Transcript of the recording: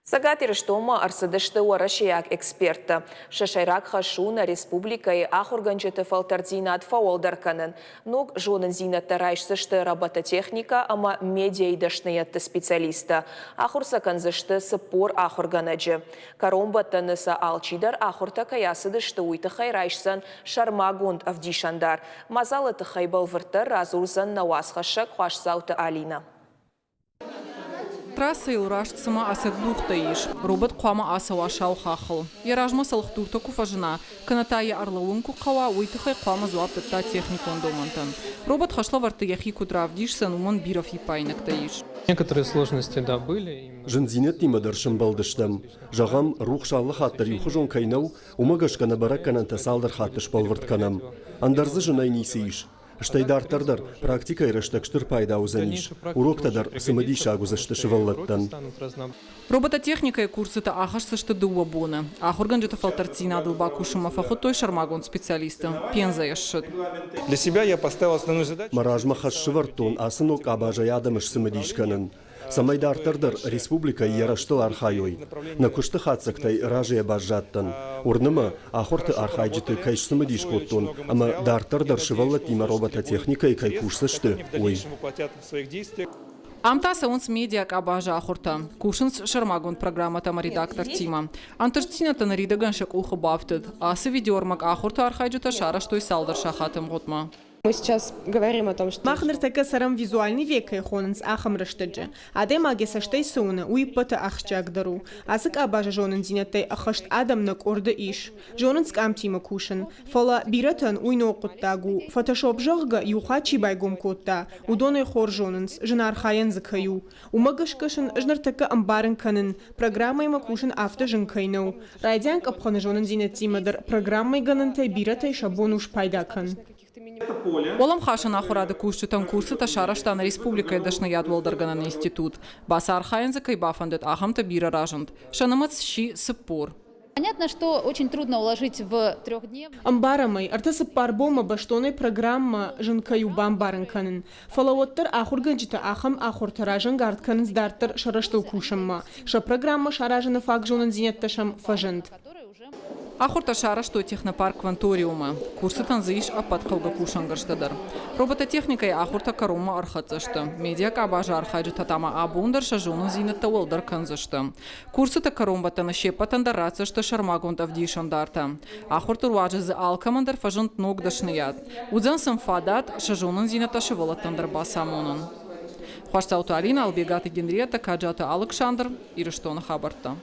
Сагатир штома арсадыштыуа Россияк эксперты. Шашайрак хашуна республикай ахурганчыты фалтардзинат фауалдарканын. Нуг жонын зинатта райшсышты робототехника, ама медиаидашныятты специалиста. Ахурсаканзышты сыппор ахурганаджы. Каромбаттаныса алчидар ахурта каясыдышты уйтыхай райшсан шармагунд авдишандар. Мазалы тыхай балвыртыр разурзан навасхашак хуашсауты Алина. Трасса илрашцыма асаддухта иш. Робот қуама асавашау хахыл. Яражма салықтурта куфажына. Канатая арлаунку қава уйтыхай қуама зуаптыта техникон домантан. Робот хашла варты яхи кудравдишсан уман биров епайнакта иш. Некоторые сложности, да, были. Жынзинет нимадаршын балдыштым. Жағам рухшалы хаттыр юхыжон кайнау, умагашкана баракканан тасалдар хаттыш балвыртканам. Андарзы жынай нейсі иш. Штайдартардар практика ирыштакштыр пайда узаниш. Уроктадар сымыди шагузашты шываллаттан. Робототехника курсыта ахашсышты дуа боны. Ахурганжыты фалтарцина дылба кушыма фахутой шармагон специалиста. Пенза яшшыт. Для себя я поставил основную задачу. Маражма хашшывартон асынок абажаядымыш сымыдишканын. Самайдартардар республика яраштыл архайой. На кушты хатсактай ражия бажаттан. Урнымы ахорты архайджыты кайшсымы дишкоттон, ама дартардар шываллат има робототехника и кайкушсышты. Ой. Амтаса онс медиак абажа ахурта. Кушынс шармагон программа тама редактор Тима. Антырцината на ридаганшак ухы бафтыд. Асы видеормак ахурта архайджыта шара, что и салдар шахатым готма. Мы сейчас говорим о том, что... Махнер така сарам визуальный век и хоненс ахам раштаджи. Адем агеса штай суна, уиппата ахчак дару. Асык абажа жонен зиняттай ахашт адамнак орда иш. Жоненск амтима кушен. Фала биратан уйно куттагу. Фотошоп жогга юха чибайгум кутта. Удоной хор жоненс, жена хайен закаю. Умагашкашен жнар така амбарен канен. Программа има кушен авто жынкайнау. Райдянк апхана жонен зинятимадар. Программой ганантай биратай шабонуш пайдакан. Олам хашан ахурады кушчутан курсы ташараштан республика дашна ядвалдарганан институт. Баса архаенза кайбафандет ахамта бира ражант. Шанамац щи сыппор. Понятно, что очень трудно уложить в трехдневный. Амбарамай, артасы парбома баштоной программа жынкаю бамбарен канен. Фалавоттар ахурганчита ахам ахуртаражан гартканен сдартар шараштыл кушамма. Ша программа шаражана фак жонан зинетташам фажент. Ахурта шара, что технопарк Кванториума. Курсы танзыиш апаткалга кушангарштадар. Робототехника и ахурта карума архатзашта. Медиак абажа архайджы татама абундар шажунун зинетта уалдар канзашта. Курсы та карумбата на щепатандар рацашта шармагон давдишандарта. Ахурта руаджазы алкамандар фажунт ногдашныят. Удзан самфадат шажунун зинетта шывалаттандар басамунун. Хуашсаута Алина, Албегата Генриетта, Каджата Александр, Ирыштона Хабарта.